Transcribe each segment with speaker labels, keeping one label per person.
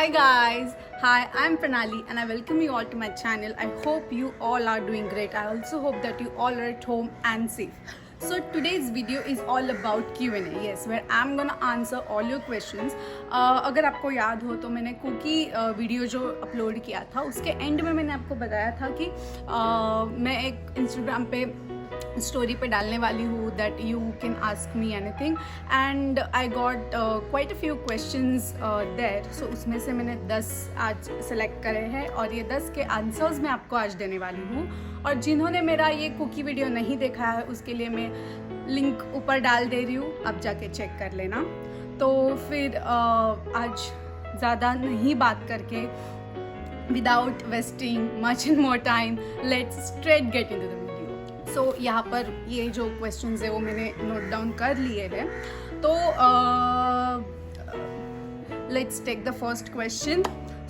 Speaker 1: Hi guys, I'm Pranali and I welcome you all to my channel. I hope you all are doing great. I also hope that you all are at home and safe. So today's video is all about Q&A. Yes, where I'm gonna answer all your questions. अगर आपको याद हो तो मैंने cookie video जो upload किया था उसके एंड में मैंने आपको बताया था कि मैं एक इंस्टाग्राम पे स्टोरी पे डालने वाली हूँ that you can ask me anything and I got quite a few questions there. So उसमें से मैंने 10 आज सेलेक्ट करे हैं और ये 10 के आंसर्स मैं आपको आज देने वाली हूँ. और जिन्होंने मेरा ये कुकी वीडियो नहीं देखा है उसके लिए मैं लिंक ऊपर डाल दे रही हूँ, आप जाके चेक कर लेना. तो फिर आज ज़्यादा नहीं बात करके without wasting much and more time let's straight get into the video. So यहाँ पर ये जो क्वेश्चंस है वो मैंने नोट डाउन कर लिए हैं. तो let's take the first question.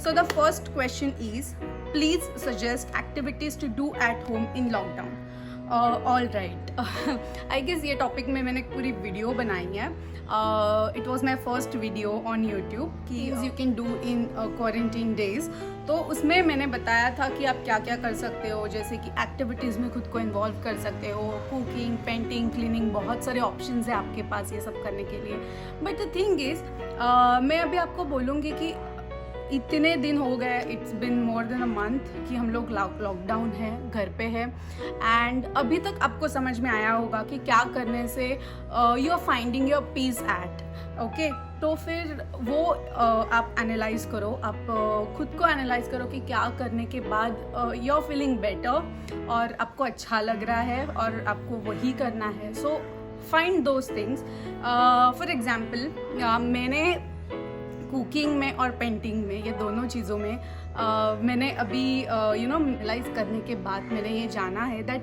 Speaker 1: So the first question is please suggest activities to do at home in lockdown. All right, I guess ये टॉपिक में मैंने पूरी वीडियो बनाई है. It was my first video on YouTube कि you can do in quarantine days. तो उसमें मैंने बताया था कि आप क्या क्या कर सकते हो, जैसे कि एक्टिविटीज़ में खुद को इन्वॉल्व कर सकते हो, कुकिंग, पेंटिंग, क्लीनिंग, बहुत सारे ऑप्शंस हैं आपके पास ये सब करने के लिए. बट द थिंग इज़ मैं अभी आपको बोलूँगी कि इतने दिन हो गए, it's been more than a month कि हम लोग लॉकडाउन है, घर पे है. एंड अभी तक आपको समझ में आया होगा कि क्या करने से you are finding your peace at. Okay, तो फिर वो आप एनालाइज करो, आप खुद को एनालाइज करो कि क्या करने के बाद यू आर फीलिंग बेटर और आपको अच्छा लग रहा है और आपको वही करना है. So find those things. For example मैंने कुकिंग में और पेंटिंग में, ये दोनों चीज़ों में मैंने अभी रियलाइज करने के बाद मैंने ये जाना है that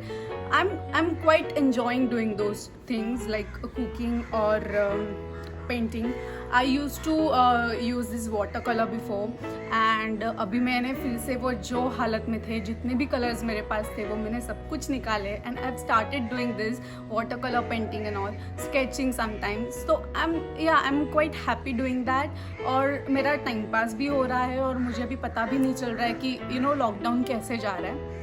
Speaker 1: I am quite enjoying doing those things like cooking और painting. I use to use this water colour before and अभी मैंने फिर से वो जो हालत में थे, जितने भी कलर्स मेरे पास थे वो मैंने सब कुछ निकाले and I have started doing this water colour painting and all, sketching sometimes. तो I am quite happy doing that और मेरा टाइम पास भी हो रहा है और मुझे अभी पता भी नहीं चल रहा है कि लॉकडाउन कैसे जा रहा है.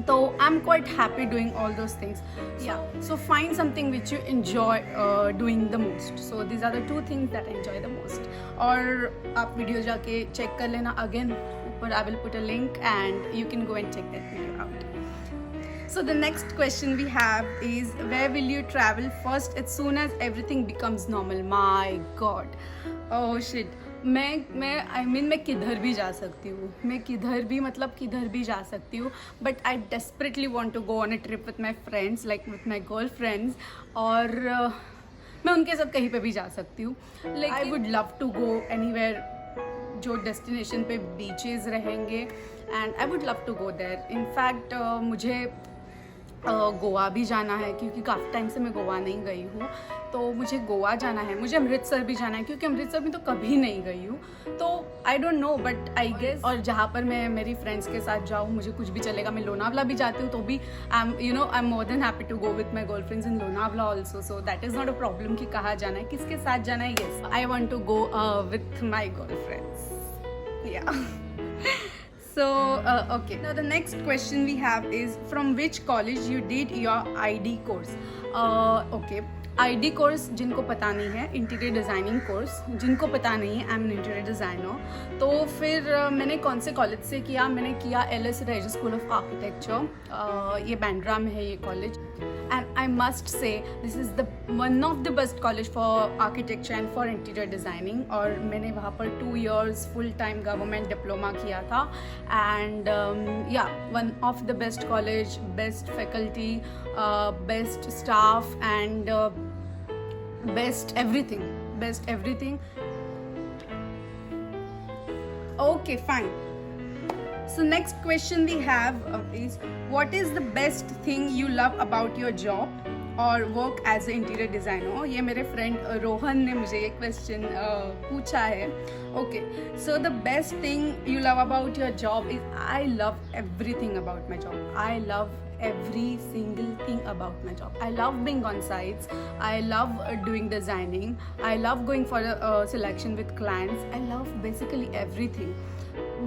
Speaker 1: So I'm quite happy doing all those things. Yeah. So find something which you enjoy doing the most. So these are the two things that I enjoy the most. और आप वीडियो जाके check कर लेना again. ऊपर I will put a link and you can go and check that video out. So the next question we have is where will you travel first as soon as everything becomes normal? My God. Oh shit. मैं किधर भी जा सकती हूँ, मैं किधर भी जा सकती हूँ. But I desperately want to go on a trip with my friends, like with my girl friends. और मैं उनके साथ कहीं पे भी जा सकती हूँ. Like I would love to go anywhere जो डेस्टिनेशन पे बीचेस रहेंगे and I would love to go there. In fact मुझे गोवा भी जाना है क्योंकि काफ़ी टाइम से मैं गोवा नहीं गई हूँ. तो मुझे गोवा जाना है, मुझे अमृतसर भी जाना है क्योंकि अमृतसर में तो कभी नहीं गई हूँ. तो I don't know but I guess. और जहाँ पर मैं मेरी फ्रेंड्स के साथ जाऊँ मुझे कुछ भी चलेगा. मैं लोनावला भी जाती हूँ तो भी I am more than happy to go with my girl friends in Lonavala also. So that is not a problem कि कहाँ जाना है, किसके साथ जाना है. Yes, I want to go with my girl friends. Yeah. So, okay. Now the next question we have is from which college you did your ID course? Okay. ID course जिनको पता नहीं है, इंटीरियर डिज़ाइनिंग कोर्स जिनको पता नहीं है, I am an interior designer. तो फिर मैंने कौन से कॉलेज से किया? मैंने किया LS रेजिस स्कूल ऑफ आर्किटेक्चर. ये बैंड्रा में है ये college. And I must say this is the one of the best college for architecture and for interior designing. और मैंने वहाँ पर 2 years full time government diploma किया था. एंड या one of the best college, best faculty, best staff and best everything. Okay, fine. So next question we have is what is the best thing you love about your job or work as an interior designer? ये मेरे friend Rohan ने मुझे ये question पूछा है. Okay, so the best thing you love about your job is I love everything about my job. I love every single thing about my job. I love being on sites, I love doing designing, I love going for a selection with clients, I love basically everything.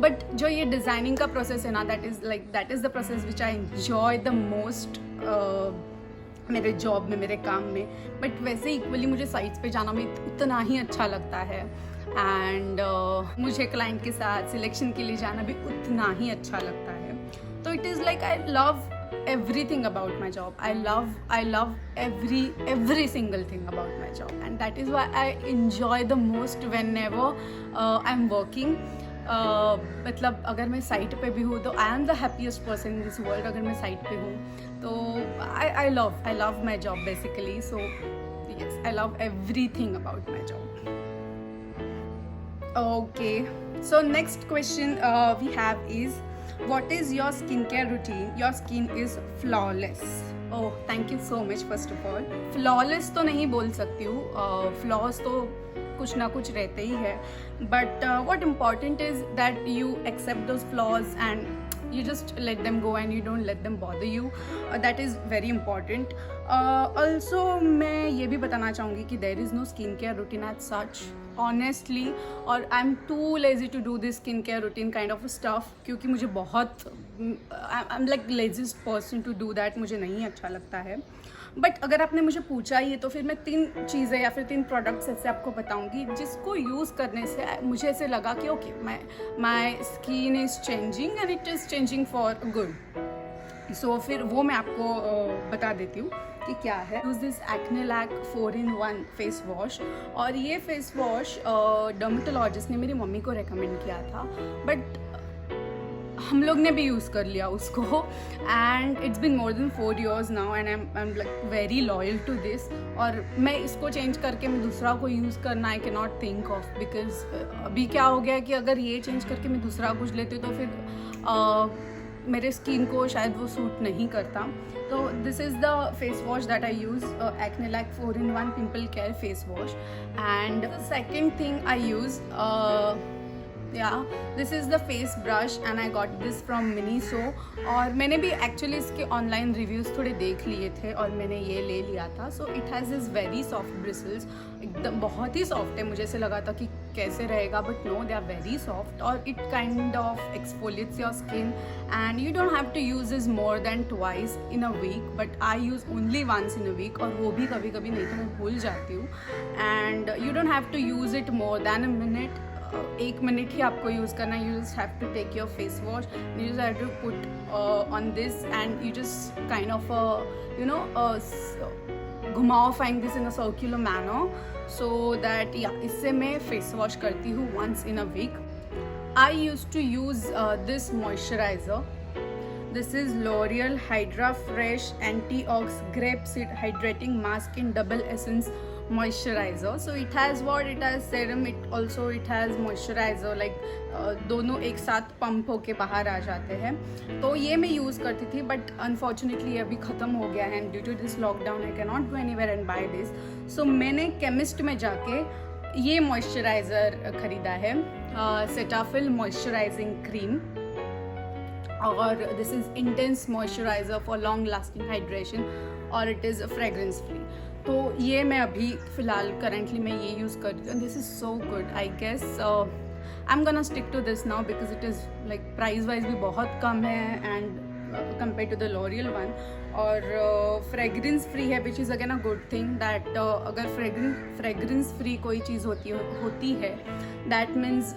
Speaker 1: But जो ये designing का process है ना, that is the process which I enjoy the most मेरे job में, मेरे काम में. बट वैसे इक्वली मुझे साइट्स पे जाना में उतना ही अच्छा लगता है, एंड मुझे क्लाइंट के साथ सिलेक्शन के लिए जाना भी उतना ही अच्छा लगता है. तो it is like I love everything about my job. I love every single thing about my job, and that is why I enjoy the most whenever I'm working. मतलब अगर मैं साइट पे भी हूँ तो I am the happiest person in this world. अगर मैं site पे हूँ तो I love my job basically. So yes, I love everything about my job. Okay, so next question we have is, what is your skincare routine? Your skin is flawless. Oh, thank you so much first of all. Flawless तो नहीं बोल सकती हूँ, flaws तो कुछ ना कुछ रहते ही है, but what important is that you accept those flaws and you just let them go and you don't let them bother you. That is very important. Also मैं ये भी बताना चाहूँगी कि there is no skincare routine as such, honestly, और I'm too lazy to do this skincare routine kind of stuff, क्योंकि मुझे बहुत I'm like laziest person to do that. मुझे नहीं अच्छा लगता है. बट अगर आपने मुझे पूछा ही है तो फिर मैं 3 चीज़ें या फिर 3 प्रोडक्ट्स ऐसे आपको बताऊंगी जिसको यूज़ करने से मुझे ऐसे लगा कि okay, my skin is changing and it is changing for good. So फिर वो मैं आपको बता देती हूँ कि क्या है. Use this Acnelak 4-in-1 face wash, और ये फेस वॉश डर्मेटोलॉजिस्ट ने मेरी मम्मी को रेकमेंड किया था, बट हम लोग ने भी यूज़ कर लिया उसको, and it's been more than 4 years now, and I am like very loyal to this. और मैं इसको चेंज करके मैं दूसरा को यूज़ करना आई can not think of, because अभी क्या हो गया कि अगर ये चेंज करके मैं दूसरा कुछ लेती हूँ तो फिर मेरे स्किन को शायद वो सूट नहीं करता. तो this is the face wash that I use, Acnelak 4-in-1 pimple care face wash. And the second thing I use, this is the face brush, and I got this from Miniso. और मैंने भी actually इसके online reviews थोड़े देख लिए थे और मैंने ये ले लिया था. So it has this very soft bristles, एकदम बहुत ही सॉफ्ट है. मुझे ऐसे लगा था कि कैसे रहेगा, but no, they are very soft, और it kind of exfoliates your skin, and you don't have to use this more than twice in a week, but I use only once in a week, और वो भी कभी कभी, नहीं तो मैं भूल जाती हूँ. And you don't have to use it more than a minute. 1 minute ही आपको यूज़ करना है. You just have to take your face wash, you just have to put on this, and you just kind of घुमाओफाइंग this in a circular manner, so that इससे मैं face wash करती हूँ once in a week. I used to use this moisturiser. This is L'Oreal Hydra Fresh Anti-Ox Grapeseed Hydrating Mask in Double Essence Moisturizer. So it has what? It has serum, it has moisturizer, like दोनों एक साथ pump होके बाहर आ जाते हैं. तो ये मैं यूज़ करती थी, बट अनफॉर्चुनेटली अभी ख़त्म हो गया है, and due to this lockdown I can not go anywhere and buy this. So मैंने केमिस्ट में जाके ये मॉइस्चराइज़र ख़रीदा है, सेटाफिल मॉइस्चराइजिंग क्रीम, और this is intense moisturiser for long lasting hydration, और इट इज़ फ्रेगरेंस फ्री. तो ये मैं अभी फ़िलहाल करंटली मैं ये यूज़ कर रही हूँ. This is so good. I guess I am gonna stick to this now, because it is like price wise भी बहुत कम है, and compare to the L'Oreal one, और फ्रेगरेंस फ्री है, which is again a good thing. That अगर fragrance free कोई चीज़ होती है, that means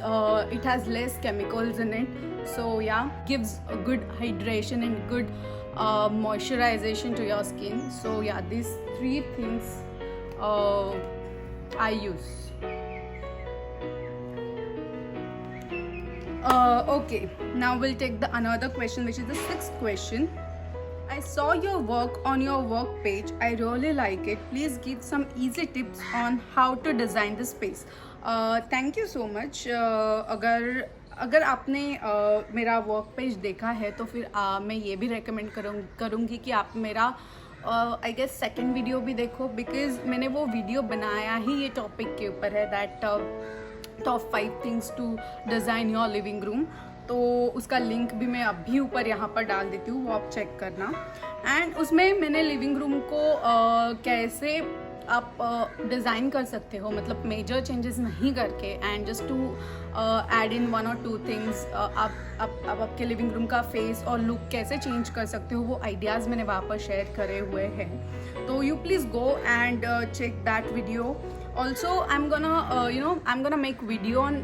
Speaker 1: it has less chemicals in it. So yeah, gives a good hydration and good moisturization to your skin. So yeah, these 3 things I use. Okay, now we'll take the another question, which is the 6th question. I saw your work on your work page. I really like it. Please give some easy tips on how to design the space. Thank you so much. अगर आपने मेरा work page देखा है तो फिर मैं ये भी रेकमेंड करूँगी कि आप मेरा आई गेस सेकेंड वीडियो भी देखो, बिकॉज मैंने वो वीडियो बनाया ही ये टॉपिक के ऊपर है, that top 5 things to design your living room. तो उसका लिंक भी मैं अभी ऊपर यहाँ पर डाल देती हूँ, वो आप चेक करना। एंड उसमें मैंने लिविंग रूम को कैसे आप डिज़ाइन कर सकते हो, मतलब मेजर चेंजेस नहीं करके, and just to add in 1 और 2 थिंग्स, आप आपके लिविंग रूम का फेस और लुक कैसे चेंज कर सकते हो, वो आइडियाज़ मैंने वहाँ पर शेयर करे हुए हैं। तो you please go and check that video. Also, I'm gonna make video on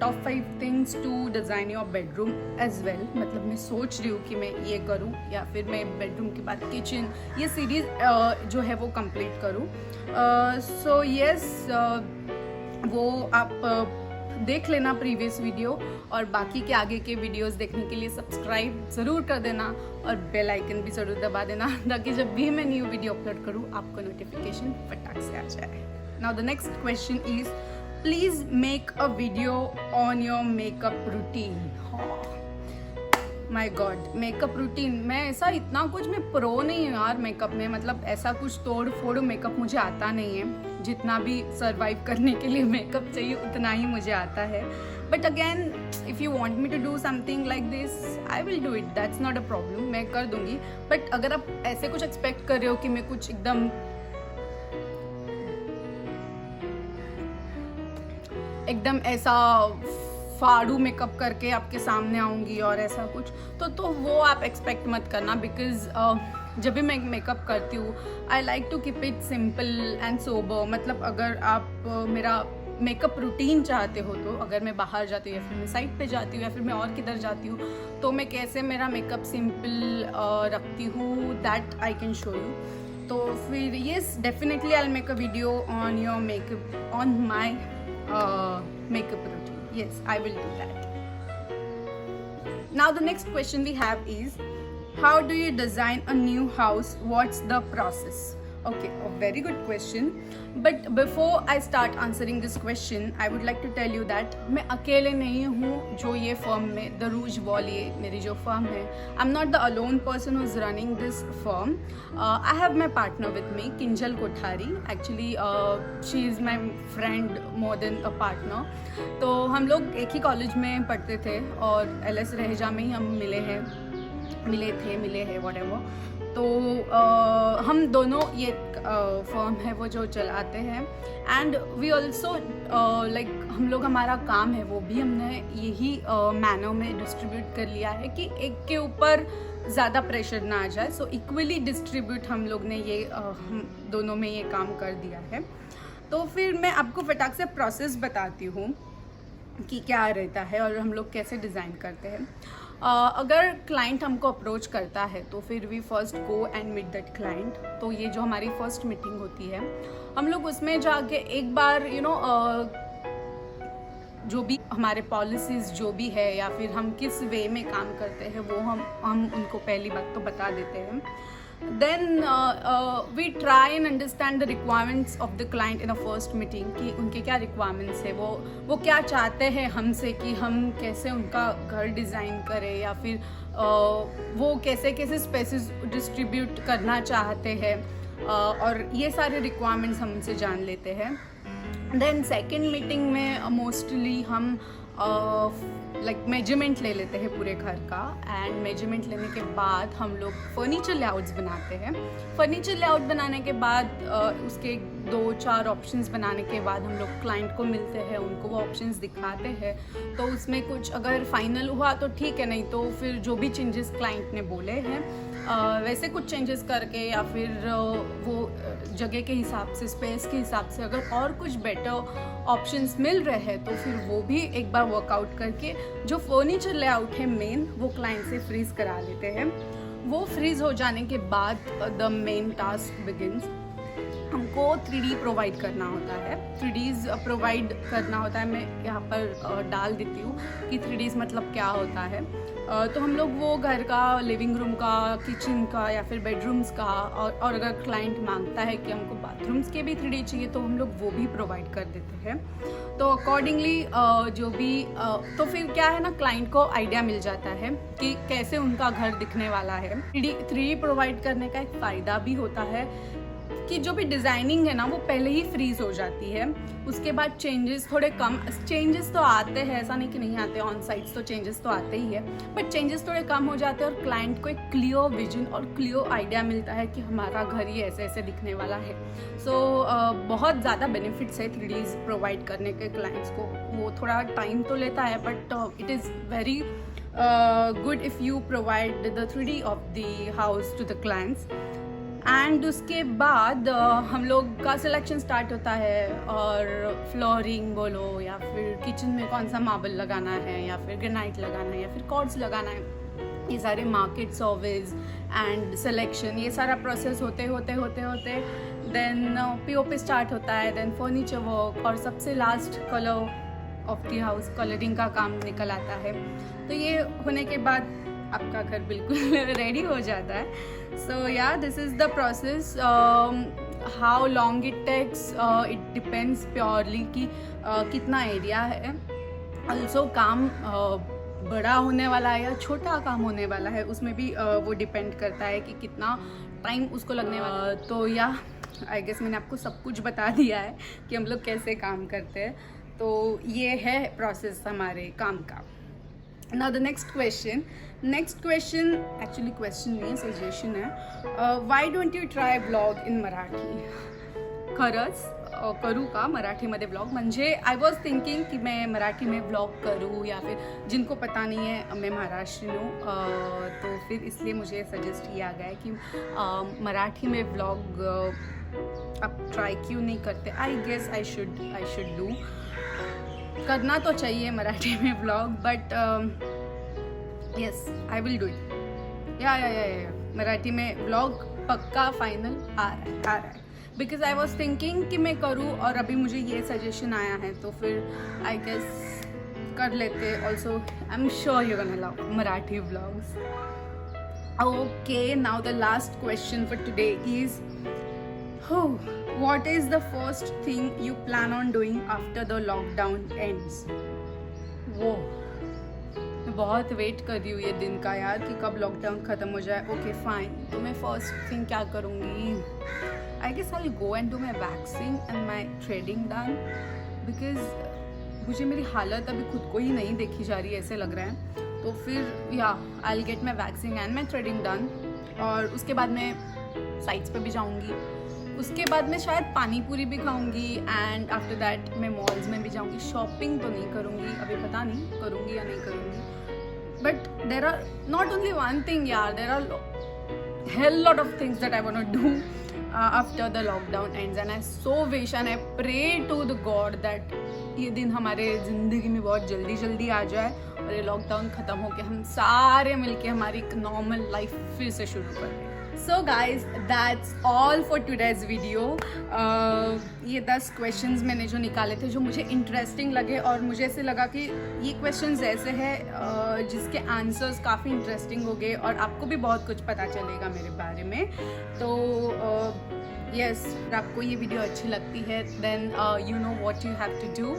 Speaker 1: top 5 things to design your bedroom as well. मतलब मैं सोच रही हूँ कि मैं ये करूँ या फिर मैं बेडरूम के बाद किचन, ये सीरीज जो है वो कंप्लीट करूँ। सो यस, वो आप देख लेना प्रीवियस वीडियो, और बाकी के आगे के वीडियोस देखने के लिए सब्सक्राइब ज़रूर कर देना और बेल आइकन भी ज़रूर दबा देना, ताकि जब भी मैं न्यू वीडियो अपलोड करूँ आपको नोटिफिकेशन फटाक से आ जाए। Now the next question is, please make a video on your makeup routine. My God, makeup routine, मैं ऐसा इतना कुछ, मैं प्रो नहीं हूँ यार मेकअप में, मतलब ऐसा कुछ तोड़ फोड़ मेकअप मुझे आता नहीं है। जितना भी सर्वाइव करने के लिए मेकअप चाहिए उतना ही मुझे आता है। But again, if you want me to do something like this, I will do it, that's not a problem, मैं कर दूंगी। बट अगर आप ऐसे कुछ एक्सपेक्ट कर रहे हो कि मैं कुछ एकदम ऐसा फाड़ू मेकअप करके आपके सामने आऊँगी और ऐसा कुछ, तो वो आप एक्सपेक्ट मत करना। बिकॉज जब भी मैं मेकअप करती हूँ, I like to keep it simple and sober. मतलब अगर आप मेरा मेकअप रूटीन चाहते हो, तो अगर मैं बाहर जाती हूँ या फिर मैं साइट पे जाती हूँ या फिर मैं और किधर जाती हूँ, तो मैं कैसे मेरा मेकअप सिंपल रखती हूँ, that I can show you. तो फिर yes, definitely I will make a video on your makeup, on my makeup routine. Yes, I will do that. Now the next question we have is, how do you design a new house? What's the process? Okay, a very good question. But before I start answering this question, I would like to tell you that मैं अकेले नहीं हूँ जो ये firm में, the ROUGE wall, ये मेरी जो फर्म है, I am not the alone person who is running this firm. I have my partner with me, Kinjal Kothari. Actually she is my friend more than a partner. तो हम लोग एक ही college में पढ़ते थे और LS रहेजा में ही हम मिले हैं व्हाटएवर। तो हम दोनों ये फर्म है वो जो चलाते हैं, एंड वी ऑल्सो लाइक, हम लोग, हमारा काम है वो भी हमने यही मैनर में डिस्ट्रीब्यूट कर लिया है कि एक के ऊपर ज़्यादा प्रेशर ना आ जाए। सो इक्वली डिस्ट्रीब्यूट हम लोग ने ये हम दोनों में ये काम कर दिया है। तो फिर मैं आपको फटाक से प्रोसेस बताती हूँ कि क्या रहता है और हम लोग कैसे डिज़ाइन करते हैं। अगर क्लाइंट हमको अप्रोच करता है तो फिर we first go and meet that client. तो ये जो हमारी फर्स्ट मीटिंग होती है, हम लोग उसमें जाके एक बार जो भी हमारे पॉलिसीज़ जो भी है या फिर हम किस वे में काम करते हैं वो हम उनको पहली बात तो बता देते हैं। Then we try and understand the requirements of the client in a first meeting, कि उनके क्या requirements है, वो क्या चाहते हैं हमसे, कि हम कैसे उनका घर डिज़ाइन करें या फिर वो कैसे स्पेसेस डिस्ट्रीब्यूट करना चाहते हैं, और ये सारे रिक्वायरमेंट्स हम उनसे जान लेते हैं। देन सेकेंड मीटिंग में मोस्टली हम लाइक मेजरमेंट ले लेते हैं पूरे घर का, एंड मेजरमेंट लेने के बाद हम लोग फर्नीचर लेआउट्स बनाते हैं। फर्नीचर लेआउट बनाने के बाद उसके 2-4 ऑप्शंस बनाने के बाद हम लोग क्लाइंट को मिलते हैं, उनको वो ऑप्शंस दिखाते हैं। तो उसमें कुछ अगर फाइनल हुआ तो ठीक है, नहीं तो फिर जो भी चेंजेस क्लाइंट ने बोले हैं वैसे कुछ चेंजेस करके, या फिर वो जगह के हिसाब से, स्पेस के हिसाब से अगर और कुछ बेटर ऑप्शंस मिल रहे हैं तो फिर वो भी एक बार वर्कआउट करके जो फर्नीचर लेआउट है मेन, वो क्लाइंट से फ्रीज करा लेते हैं। वो फ्रीज हो जाने के बाद द मेन टास्क बिगिंस। हमको 3D प्रोवाइड करना होता है, 3Ds प्रोवाइड करना होता है। मैं यहाँ पर डाल देती हूँ कि 3Ds मतलब क्या होता है। तो हम लोग वो घर का, लिविंग रूम का, किचन का या फिर बेडरूम्स का, और अगर क्लाइंट मांगता है कि हमको बाथरूम्स के भी 3D चाहिए तो हम लोग वो भी प्रोवाइड कर देते हैं। तो अकॉर्डिंगली जो भी तो फिर क्या है ना, क्लाइंट को आइडिया मिल जाता है कि कैसे उनका घर दिखने वाला है। 3D प्रोवाइड करने का एक फ़ायदा भी होता है कि जो भी डिज़ाइनिंग है ना वो पहले ही फ्रीज हो जाती है, उसके बाद चेंजेस थोड़े कम, चेंजेस तो आते हैं, ऐसा नहीं कि नहीं आते, ऑन साइट्स तो चेंजेस तो आते ही है, बट चेंजेस थोड़े कम हो जाते हैं और क्लाइंट को एक क्लियर विजन और क्लियर आइडिया मिलता है कि हमारा घर ये ऐसे ऐसे दिखने वाला है। सो बहुत ज़्यादा बेनिफिट्स है 3Ds प्रोवाइड करने के क्लाइंट्स को। वो थोड़ा टाइम तो लेता है but it is very good if you provide the 3D of the house to the clients। And उसके बाद हम लोग का सिलेक्शन स्टार्ट होता है, और फ्लोरिंग बोलो या फिर किचन में कौन सा मार्बल लगाना है या फिर ग्रेनाइट लगाना है या फिर कॉर्ड्स लगाना है, ये सारे मार्केट सर्विस एंड सिलेक्शन, ये सारा प्रोसेस होते होते देन POP स्टार्ट होता है, देन फर्नीचर वर्क, और सबसे last colour of the house, colouring का काम निकल आता है। तो ये होने के बाद आपका घर बिल्कुल रेडी हो जाता है। So yeah this is the process. How long it takes, it depends purely कि कितना एरिया है, ऑल्सो काम बड़ा होने वाला है या छोटा काम होने वाला है, उसमें भी वो डिपेंड करता है कि कितना टाइम उसको लगने वाला है। तो या आई गेस मैंने आपको सब कुछ बता दिया है कि हम लोग कैसे काम करते हैं। तो ये है प्रोसेस हमारे काम का। Now the next question actually question नहीं है, सजेशन है। Why don't you try vlog in Marathi? खरंच करू का मराठीमध्ये ब्लॉग? म्हणजे आय वॉज थिंकिंग कि मैं मराठी में ब्लॉग करूँ, या फिर जिनको पता नहीं है मैं महाराष्ट्रीयन हूँ, तो फिर इसलिए मुझे सजेस्ट किया गया है कि मराठी में ब्लॉग आप ट्राई क्यों नहीं करते। I guess I should do, करना तो चाहिए मराठी में blog, but yes I will do it. या मराठी में ब्लॉग पक्का फाइनल आ रहा है, बिकॉज आई वॉज थिंकिंग कि मैं करूँ, और अभी मुझे ये सजेशन आया है तो फिर आई गेस कर लेते। Also I am sure you gonna love Marathi blogs. Okay, now the last question for today is what is the first thing you plan on doing after the lockdown ends? वो मैं बहुत wait कर रही हूँ ये दिन का यार, कि कब लॉकडाउन ख़त्म हो जाए। ओके फाइन, तो मैं फर्स्ट थिंग क्या करूँगी? I guess I will go and do my waxing and my threading done, because मुझे मेरी हालत अभी खुद को ही नहीं देखी जा रही है, ऐसे लग रहा है। तो फिर या I will get my waxing and my threading done, और उसके बाद मैं साइट्स पे भी जाऊँगी, उसके बाद मैं शायद पानी पूरी भी खाऊंगी, एंड आफ्टर दैट मैं मॉल्स में भी जाऊंगी। शॉपिंग तो नहीं करूंगी, अभी पता नहीं करूंगी या नहीं करूंगी, but there are not only one thing यार, there are hell lot of things that I want to do after the lockdown ends, and I so wish and I pray to the God that ये दिन हमारे ज़िंदगी में बहुत जल्दी आ जाए और ये लॉकडाउन ख़त्म होकर हम सारे मिलके हमारी एक नॉर्मल लाइफ फिर से शुरू करें। So guys, that's all for today's video। ये 10 questions मैंने जो निकाले थे जो मुझे इंटरेस्टिंग लगे, और मुझे ऐसे लगा कि ये questions ऐसे हैं जिसके आंसर्स काफ़ी इंटरेस्टिंग हो गए और आपको भी बहुत कुछ पता चलेगा मेरे बारे में। तो यस, अगर आपको ये वीडियो अच्छी लगती है then you know what you have to do,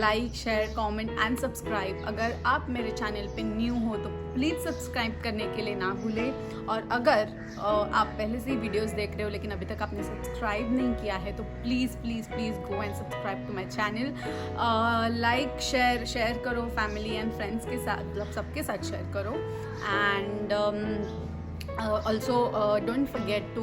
Speaker 1: like share comment and subscribe. अगर आप मेरे चैनल पे न्यू हो तो प्लीज़ सब्सक्राइब करने के लिए ना भूलें, और अगर आप पहले से ही वीडियोस देख रहे हो लेकिन अभी तक आपने सब्सक्राइब नहीं किया है तो please go and subscribe to my channel. Like share करो फैमिली एंड फ्रेंड्स के साथ, मतलब सबके साथ शेयर करो, and also don't forget to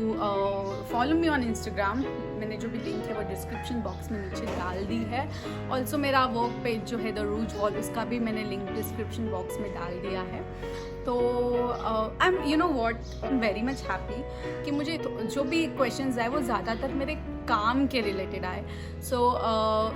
Speaker 1: follow me on Instagram. मैंने जो भी लिंक है वो डिस्क्रिप्शन बॉक्स में नीचे डाल दी है। ऑल्सो मेरा वर्क पेज जो है द रूज वॉल, उसका भी मैंने लिंक डिस्क्रिप्शन बॉक्स में डाल दिया है। तो I M you know what, I am very much happy कि मुझे जो भी क्वेश्चंस आए वो ज़्यादातर मेरे काम के रिलेटेड आए। सो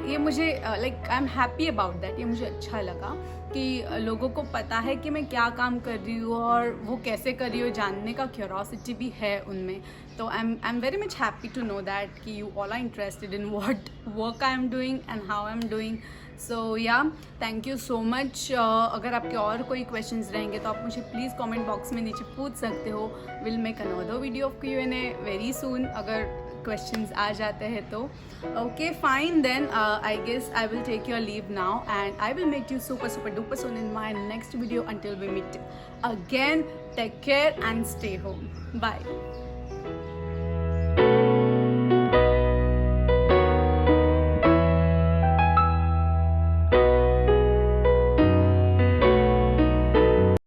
Speaker 1: ये मुझे like I am happy about that. ये मुझे अच्छा लगा कि लोगों को पता है कि मैं क्या काम कर रही हूँ और वो कैसे कर रही हूँ, जानने का क्यूरोसिटी भी है उनमें। तो I am very much happy to know that कि you all are interested in what work I am doing and how I am doing. So yeah thank you so much. अगर आपके और कोई क्वेश्चंस रहेंगे तो आप मुझे प्लीज़ कमेंट बॉक्स में नीचे पूछ सकते हो। Will make another video of Q&A very soon अगर क्वेश्चंस आ जाते हैं तो। Okay fine, then I guess I will take your leave now and I will make you super duper soon in my next video. Until we meet again, take care and stay home. Bye.